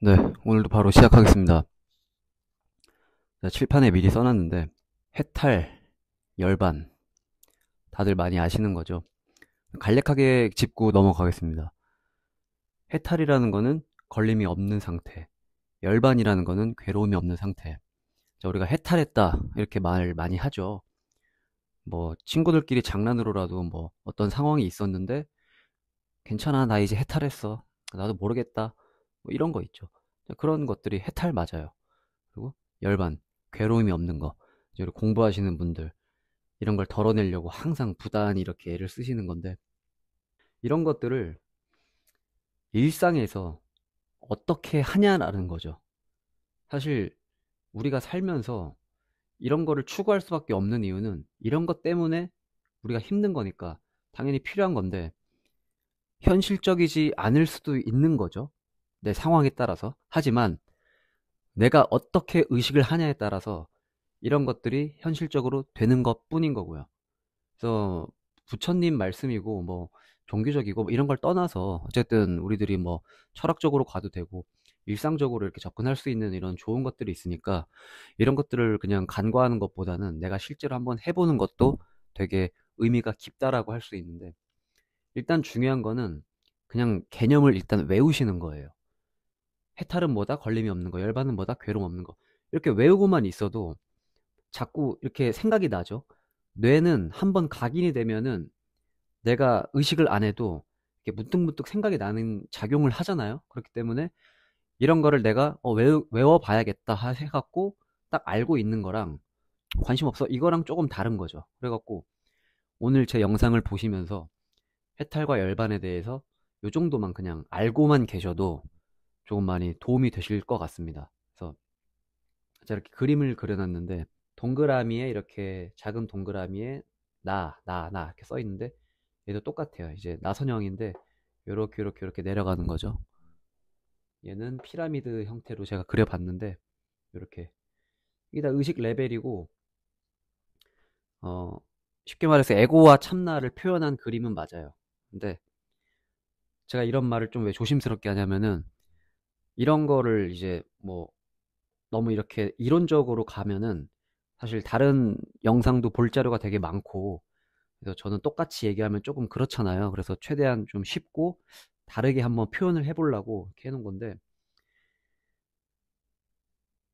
네, 오늘도 바로 시작하겠습니다. 칠판에 미리 써놨는데, 해탈, 열반, 다들 많이 아시는 거죠? 간략하게 짚고 넘어가겠습니다. 해탈이라는 거는 걸림이 없는 상태, 열반이라는 거는 괴로움이 없는 상태. 자, 우리가 해탈했다, 이렇게 말 많이 하죠. 뭐, 친구들끼리 장난으로라도 뭐, 어떤 상황이 있었는데, 괜찮아, 나 이제 해탈했어. 나도 모르겠다. 뭐 이런 거 있죠. 자, 그런 것들이 해탈 맞아요. 그리고 열반, 괴로움이 없는 거. 이제 우리 공부하시는 분들, 이런 걸 덜어내려고 항상 부단히 이렇게 애를 쓰시는 건데, 이런 것들을 일상에서 어떻게 하냐라는 거죠. 사실 우리가 살면서 이런 거를 추구할 수밖에 없는 이유는 이런 것 때문에 우리가 힘든 거니까 당연히 필요한 건데, 현실적이지 않을 수도 있는 거죠. 내 상황에 따라서. 하지만 내가 어떻게 의식을 하냐에 따라서 이런 것들이 현실적으로 되는 것 뿐인 거고요. 그래서 부처님 말씀이고 뭐 종교적이고 뭐 이런 걸 떠나서 어쨌든 우리들이 뭐 철학적으로 가도 되고 일상적으로 이렇게 접근할 수 있는 이런 좋은 것들이 있으니까 이런 것들을 그냥 간과하는 것보다는 내가 실제로 한번 해보는 것도 되게 의미가 깊다라고 할 수 있는데, 일단 중요한 거는 그냥 개념을 일단 외우시는 거예요. 해탈은 뭐다? 걸림이 없는 거. 열반은 뭐다? 괴로움 없는 거. 이렇게 외우고만 있어도 자꾸 이렇게 생각이 나죠. 뇌는 한번 각인이 되면은 내가 의식을 안 해도 이렇게 문득문득 생각이 나는 작용을 하잖아요. 그렇기 때문에 이런 거를 내가 외워봐야겠다 해갖고 딱 알고 있는 거랑 관심 없어 이거랑 조금 다른 거죠. 그래갖고 오늘 제 영상을 보시면서 해탈과 열반에 대해서 요 정도만 그냥 알고만 계셔도 조금 많이 도움이 되실 것 같습니다. 그래서 제가 이렇게 그림을 그려놨는데, 동그라미에 이렇게 작은 동그라미에 나 이렇게 써 있는데, 얘도 똑같아요. 이제 나선형인데 요렇게 요렇게 요렇게 내려가는 거죠. 얘는 피라미드 형태로 제가 그려봤는데, 요렇게 이게 다 의식 레벨이고, 어 쉽게 말해서 에고와 참나를 표현한 그림은 맞아요. 근데 제가 이런 말을 좀 왜 조심스럽게 하냐면은, 이런 거를 이제 뭐 너무 이렇게 이론적으로 가면은 사실 다른 영상도 볼 자료가 되게 많고, 그래서 저는 똑같이 얘기하면 조금 그렇잖아요. 그래서 최대한 좀 쉽고 다르게 한번 표현을 해보려고 이렇게 해놓은 건데,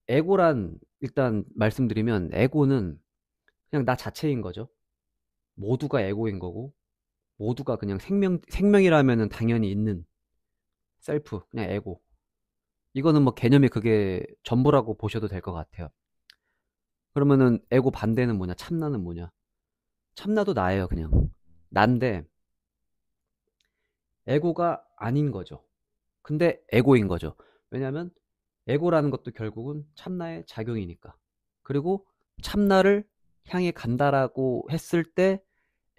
에고란 일단 말씀드리면 에고는 그냥 나 자체인 거죠. 모두가 에고인 거고, 모두가 그냥 생명이라면은 당연히 있는 셀프, 그냥 에고. 이거는 뭐 개념이 그게 전부라고 보셔도 될 것 같아요. 그러면은 에고 반대는 뭐냐? 참나는 뭐냐? 참나도 나예요, 그냥. 난데 에고가 아닌 거죠. 근데 에고인 거죠. 왜냐면 에고라는 것도 결국은 참나의 작용이니까. 그리고 참나를 향해 간다라고 했을 때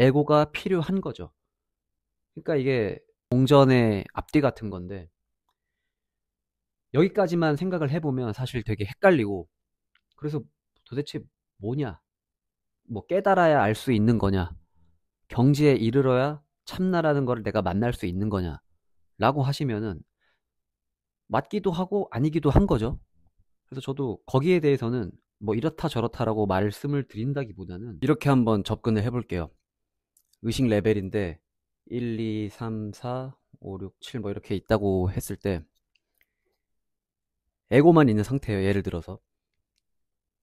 에고가 필요한 거죠. 그러니까 이게 공전의 앞뒤 같은 건데, 여기까지만 생각을 해보면 사실 되게 헷갈리고, 그래서 도대체 뭐냐? 뭐 깨달아야 알 수 있는 거냐? 경지에 이르러야 참나라는 걸 내가 만날 수 있는 거냐? 라고 하시면은 맞기도 하고 아니기도 한 거죠. 그래서 저도 거기에 대해서는 뭐 이렇다 저렇다라고 말씀을 드린다기보다는 이렇게 한번 접근을 해볼게요. 의식 레벨인데 1, 2, 3, 4, 5, 6, 7 뭐 이렇게 있다고 했을 때 에고만 있는 상태예요. 예를 들어서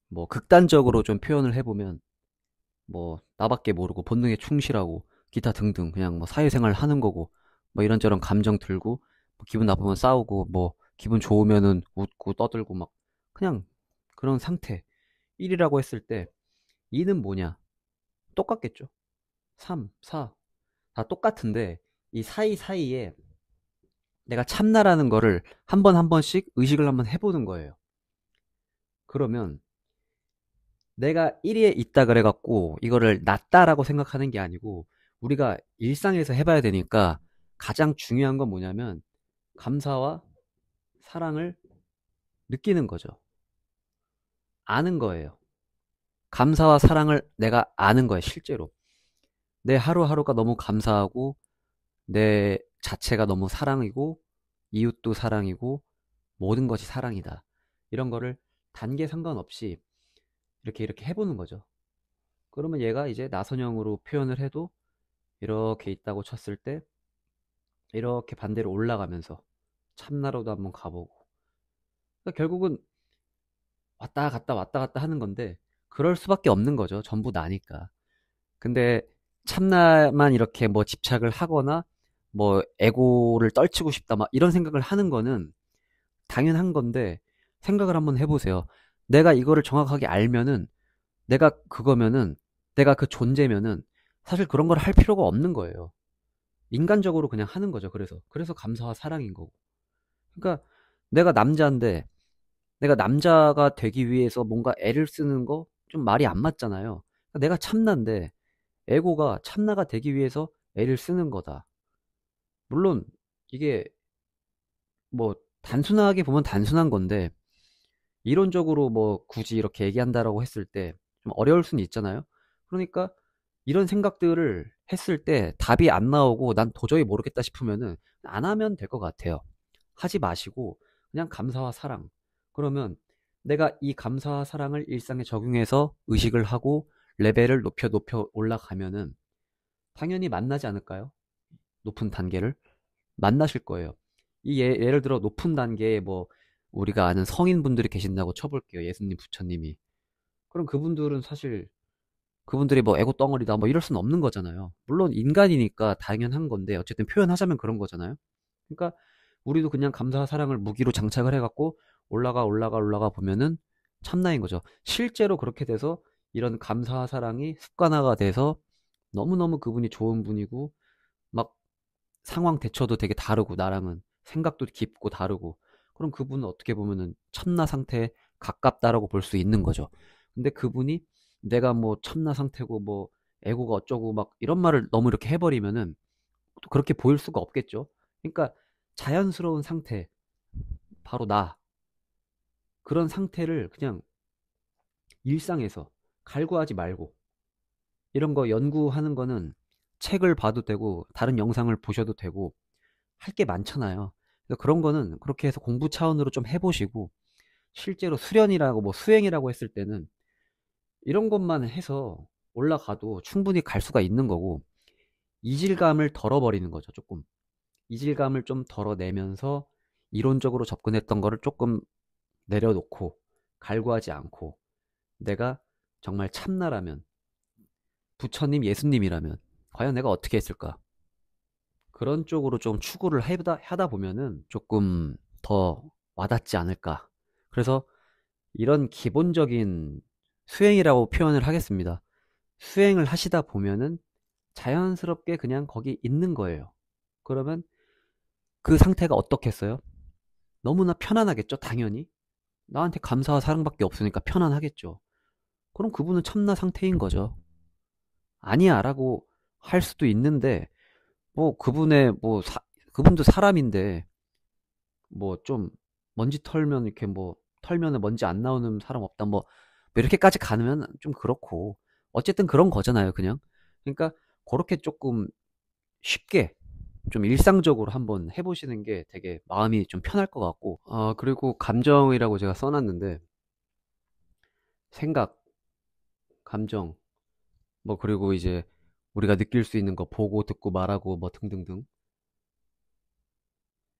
뭐 극단적으로 좀 표현을 해보면 뭐 나밖에 모르고 본능에 충실하고 기타 등등 그냥 뭐 사회생활 하는 거고, 뭐 이런저런 감정 들고 뭐 기분 나쁘면 싸우고 뭐 기분 좋으면은 웃고 떠들고 막 그냥 그런 상태. 1이라고 했을 때 2는 뭐냐? 똑같겠죠. 3, 4 다 똑같은데 이 사이사이에 내가 참나라는 거를 한 번 한 번씩 의식을 한번 해보는 거예요. 그러면 내가 1위에 있다 그래갖고 이거를 낫다라고 생각하는 게 아니고, 우리가 일상에서 해봐야 되니까 가장 중요한 건 뭐냐면 감사와 사랑을 느끼는 거죠. 아는 거예요. 감사와 사랑을 내가 아는 거예요. 실제로 내 하루하루가 너무 감사하고 내 자체가 너무 사랑이고 이웃도 사랑이고 모든 것이 사랑이다. 이런 거를 단계 상관없이 이렇게 해보는 거죠. 그러면 얘가 이제 나선형으로 표현을 해도 이렇게 있다고 쳤을 때 이렇게 반대로 올라가면서 참나로도 한번 가보고, 그러니까 결국은 왔다 갔다 왔다 갔다 하는 건데 그럴 수밖에 없는 거죠. 전부 나니까. 근데 참나만 이렇게 뭐 집착을 하거나 뭐 에고를 떨치고 싶다 막 이런 생각을 하는 거는 당연한 건데, 생각을 한번 해보세요. 내가 이거를 정확하게 알면은, 내가 그거면은, 내가 그 존재면은 사실 그런 걸 할 필요가 없는 거예요. 인간적으로 그냥 하는 거죠. 그래서 감사와 사랑인 거고. 그러니까 내가 남자인데 내가 남자가 되기 위해서 뭔가 애를 쓰는 거 좀 말이 안 맞잖아요. 그러니까 내가 참나인데 에고가 참나가 되기 위해서 애를 쓰는 거다. 물론 이게 뭐 단순하게 보면 단순한 건데 이론적으로 뭐 굳이 이렇게 얘기한다라고 했을 때 좀 어려울 수는 있잖아요. 그러니까 이런 생각들을 했을 때 답이 안 나오고 난 도저히 모르겠다 싶으면은 안 하면 될 것 같아요. 하지 마시고 그냥 감사와 사랑. 그러면 내가 이 감사와 사랑을 일상에 적용해서 의식을 하고 레벨을 높여 올라가면은 당연히 만나지 않을까요? 높은 단계를 만나실 거예요. 예를 들어 높은 단계에 뭐 우리가 아는 성인분들이 계신다고 쳐볼게요. 예수님, 부처님이. 그럼 그분들은 사실 그분들이 뭐 에고 덩어리다 뭐 이럴 수는 없는 거잖아요. 물론 인간이니까 당연한 건데 어쨌든 표현하자면 그런 거잖아요. 그러니까 우리도 그냥 감사와 사랑을 무기로 장착을 해갖고 올라가 보면은 참나인 거죠. 실제로 그렇게 돼서 이런 감사와 사랑이 습관화가 돼서 너무너무 그분이 좋은 분이고 막 상황 대처도 되게 다르고 나랑은 생각도 깊고 다르고, 그럼 그분은 어떻게 보면은 참나 상태에 가깝다라고 볼 수 있는 거죠. 근데 그분이 내가 뭐 참나 상태고 뭐 에고가 어쩌고 막 이런 말을 너무 이렇게 해버리면은 또 그렇게 보일 수가 없겠죠. 그러니까 자연스러운 상태, 바로 나, 그런 상태를 그냥 일상에서 갈구하지 말고, 이런 거 연구하는 거는 책을 봐도 되고 다른 영상을 보셔도 되고 할 게 많잖아요. 그러니까 그런 거는 그렇게 해서 공부 차원으로 좀 해보시고, 실제로 수련이라고 뭐 수행이라고 했을 때는 이런 것만 해서 올라가도 충분히 갈 수가 있는 거고, 이질감을 덜어버리는 거죠. 조금 이질감을 좀 덜어내면서 이론적으로 접근했던 거를 조금 내려놓고 갈구하지 않고, 내가 정말 참나라면, 부처님, 예수님이라면 과연 내가 어떻게 했을까? 그런 쪽으로 좀 추구를 하다 보면은 조금 더 와닿지 않을까. 그래서 이런 기본적인 수행이라고 표현을 하겠습니다. 수행을 하시다 보면은 자연스럽게 그냥 거기 있는 거예요. 그러면 그 상태가 어떻겠어요? 너무나 편안하겠죠, 당연히. 나한테 감사와 사랑밖에 없으니까 편안하겠죠. 그럼 그분은 참나 상태인 거죠. 아니야 라고 할 수도 있는데, 뭐 그분의 뭐 그분도 사람인데 뭐 좀 먼지 털면 이렇게 뭐 털면은 먼지 안 나오는 사람 없다 뭐 이렇게까지 가면 좀 그렇고, 어쨌든 그런 거잖아요 그냥. 그러니까 그렇게 조금 쉽게 좀 일상적으로 한번 해보시는 게 되게 마음이 좀 편할 것 같고, 그리고 감정이라고 제가 써놨는데 생각, 감정, 뭐 그리고 이제 우리가 느낄 수 있는 거 보고 듣고 말하고 뭐 등등등,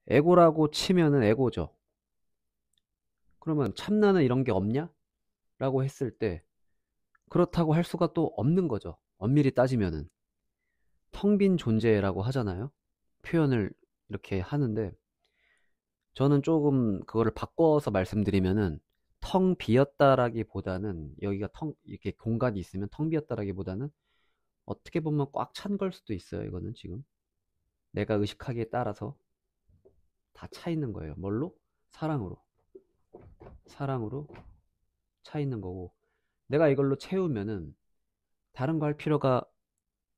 에고라고 치면은 에고죠. 그러면 참나는 이런 게 없냐? 라고 했을 때 그렇다고 할 수가 또 없는 거죠. 엄밀히 따지면은 텅 빈 존재라고 하잖아요. 표현을 이렇게 하는데 저는 조금 그거를 바꿔서 말씀드리면은 텅 비었다라기보다는, 여기가 이렇게 공간이 있으면 텅 비었다라기보다는 어떻게 보면 꽉 찬 걸 수도 있어요. 이거는 지금 내가 의식하기에 따라서 다 차 있는 거예요. 뭘로? 사랑으로. 사랑으로 차 있는 거고, 내가 이걸로 채우면은 다른 거 할 필요가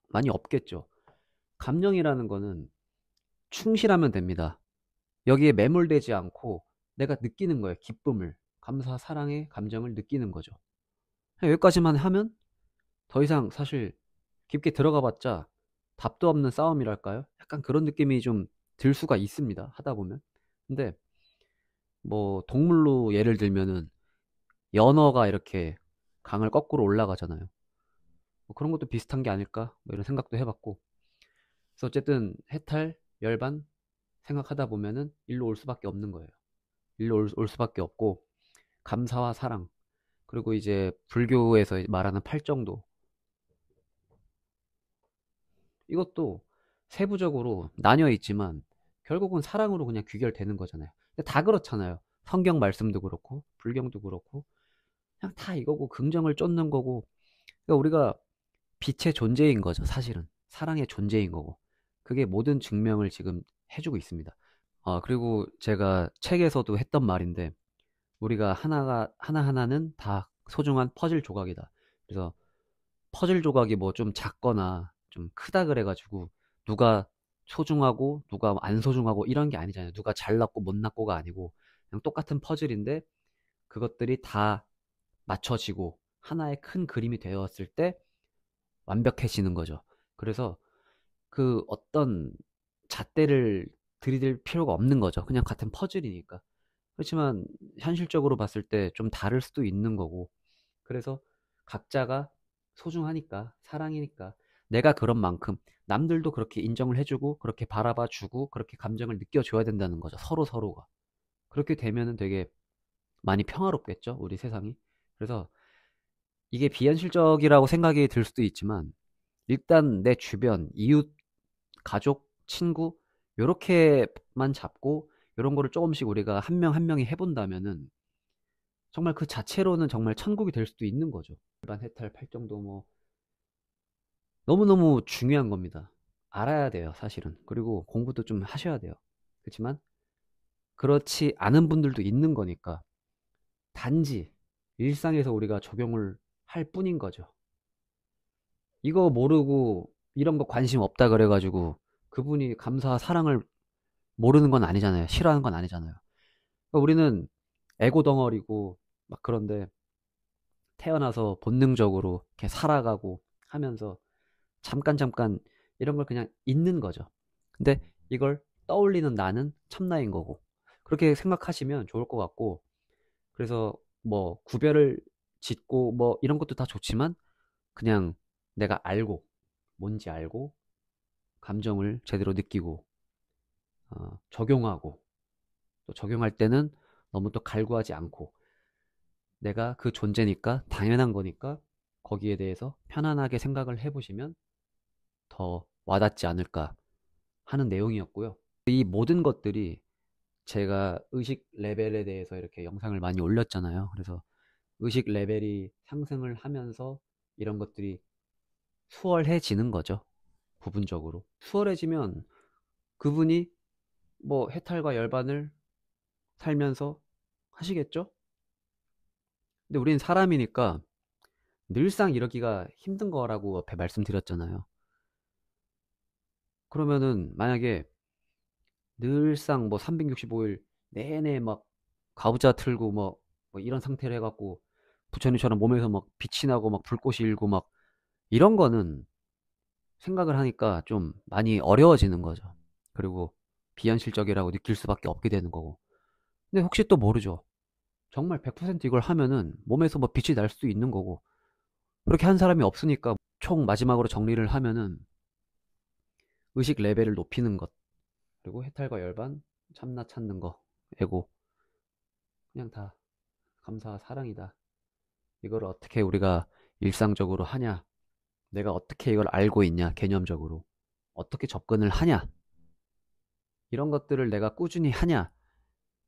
많이 없겠죠. 감정이라는 거는 충실하면 됩니다. 여기에 매몰되지 않고 내가 느끼는 거예요. 기쁨을, 감사, 사랑의 감정을 느끼는 거죠. 여기까지만 하면 더 이상 사실 깊게 들어가 봤자 답도 없는 싸움이랄까요? 약간 그런 느낌이 좀 들 수가 있습니다. 하다 보면. 근데 뭐 동물로 예를 들면은 연어가 이렇게 강을 거꾸로 올라가잖아요. 뭐 그런 것도 비슷한 게 아닐까? 뭐 이런 생각도 해봤고. 그래서 어쨌든 해탈, 열반 생각하다 보면은 일로 올 수밖에 없는 거예요. 일로 올 수밖에 없고, 감사와 사랑, 그리고 이제 불교에서 말하는 팔정도, 이것도 세부적으로 나뉘어 있지만 결국은 사랑으로 그냥 귀결되는 거잖아요. 근데 다 그렇잖아요. 성경 말씀도 그렇고 불경도 그렇고 그냥 다 이거고, 긍정을 쫓는 거고. 그러니까 우리가 빛의 존재인 거죠. 사실은 사랑의 존재인 거고, 그게 모든 증명을 지금 해주고 있습니다. 그리고 제가 책에서도 했던 말인데, 우리가 하나하나는 다 소중한 퍼즐 조각이다. 그래서 퍼즐 조각이 뭐 좀 작거나 좀 크다 그래가지고 누가 소중하고 누가 안 소중하고 이런 게 아니잖아요. 누가 잘났고 못났고가 아니고 그냥 똑같은 퍼즐인데 그것들이 다 맞춰지고 하나의 큰 그림이 되었을 때 완벽해지는 거죠. 그래서 그 어떤 잣대를 들이댈 필요가 없는 거죠. 그냥 같은 퍼즐이니까. 그렇지만 현실적으로 봤을 때 좀 다를 수도 있는 거고, 그래서 각자가 소중하니까, 사랑이니까 내가 그런 만큼 남들도 그렇게 인정을 해주고 그렇게 바라봐 주고 그렇게 감정을 느껴줘야 된다는 거죠. 서로 서로가. 그렇게 되면은 되게 많이 평화롭겠죠, 우리 세상이. 그래서 이게 비현실적이라고 생각이 들 수도 있지만, 일단 내 주변, 이웃, 가족, 친구, 요렇게만 잡고 요런 거를 조금씩 우리가 한 명 한 명이 해본다면은 정말 그 자체로는 정말 천국이 될 수도 있는 거죠. 일반 해탈 팔정도 뭐 너무너무 중요한 겁니다. 알아야 돼요, 사실은. 그리고 공부도 좀 하셔야 돼요. 그렇지만 그렇지 않은 분들도 있는 거니까 단지 일상에서 우리가 적용을 할 뿐인 거죠. 이거 모르고 이런 거 관심 없다 그래가지고 그분이 감사와 사랑을 모르는 건 아니잖아요. 싫어하는 건 아니잖아요. 그러니까 우리는 에고 덩어리고 막 그런데 태어나서 본능적으로 이렇게 살아가고 하면서 잠깐 이런 걸 그냥 있는 거죠. 근데 이걸 떠올리는 나는 참나인 거고, 그렇게 생각하시면 좋을 것 같고. 그래서 뭐 구별을 짓고 뭐 이런 것도 다 좋지만 그냥 내가 알고, 뭔지 알고 감정을 제대로 느끼고 적용하고, 또 적용할 때는 너무 또 갈구하지 않고, 내가 그 존재니까 당연한 거니까 거기에 대해서 편안하게 생각을 해보시면 더 와닿지 않을까 하는 내용이었고요. 이 모든 것들이 제가 의식 레벨에 대해서 이렇게 영상을 많이 올렸잖아요. 그래서 의식 레벨이 상승을 하면서 이런 것들이 수월해지는 거죠. 부분적으로. 수월해지면 그분이 뭐 해탈과 열반을 살면서 하시겠죠? 근데 우리는 사람이니까 늘상 이러기가 힘든 거라고 앞에 말씀드렸잖아요. 그러면은 만약에 늘상 뭐 365일 내내 막 가부좌 틀고 뭐 이런 상태를 해갖고 부처님처럼 몸에서 막 빛이 나고 막 불꽃이 일고 막 이런 거는 생각을 하니까 좀 많이 어려워지는 거죠. 그리고 비현실적이라고 느낄 수밖에 없게 되는 거고. 근데 혹시 또 모르죠. 정말 100% 이걸 하면은 몸에서 뭐 빛이 날 수도 있는 거고. 그렇게 한 사람이 없으니까 총 마지막으로 정리를 하면은 의식 레벨을 높이는 것, 그리고 해탈과 열반, 참나 찾는 거, 에고, 그냥 다 감사와 사랑이다. 이걸 어떻게 우리가 일상적으로 하냐, 내가 어떻게 이걸 알고 있냐, 개념적으로 어떻게 접근을 하냐, 이런 것들을 내가 꾸준히 하냐,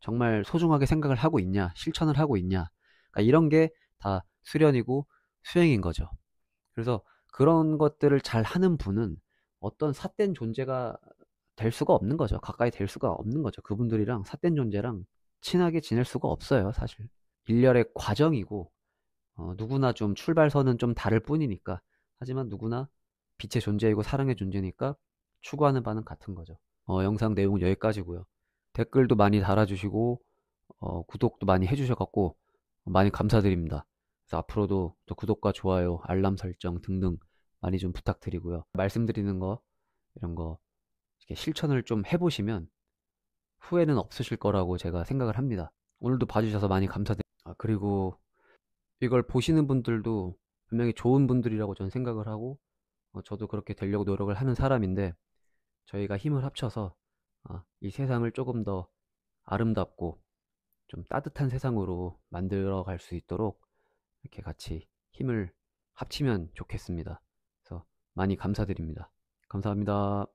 정말 소중하게 생각을 하고 있냐, 실천을 하고 있냐, 그러니까 이런 게 다 수련이고 수행인 거죠. 그래서 그런 것들을 잘 하는 분은 어떤 삿된 존재가 될 수가 없는 거죠. 가까이 될 수가 없는 거죠. 그분들이랑 삿된 존재랑 친하게 지낼 수가 없어요, 사실. 일련의 과정이고, 누구나 좀 출발선은 좀 다를 뿐이니까. 하지만 누구나 빛의 존재이고 사랑의 존재니까 추구하는 바는 같은 거죠. 영상 내용은 여기까지고요. 댓글도 많이 달아주시고 구독도 많이 해주셔갖고 많이 감사드립니다. 그래서 앞으로도 또 구독과 좋아요, 알람 설정 등등 많이 좀 부탁드리고요. 말씀드리는 거 이런 거 이렇게 실천을 좀 해보시면 후회는 없으실 거라고 제가 생각을 합니다. 오늘도 봐주셔서 많이 감사드립니다. 그리고 이걸 보시는 분들도 분명히 좋은 분들이라고 저는 생각을 하고, 저도 그렇게 되려고 노력을 하는 사람인데, 저희가 힘을 합쳐서 이 세상을 조금 더 아름답고 좀 따뜻한 세상으로 만들어 갈 수 있도록 이렇게 같이 힘을 합치면 좋겠습니다. 그래서 많이 감사드립니다. 감사합니다.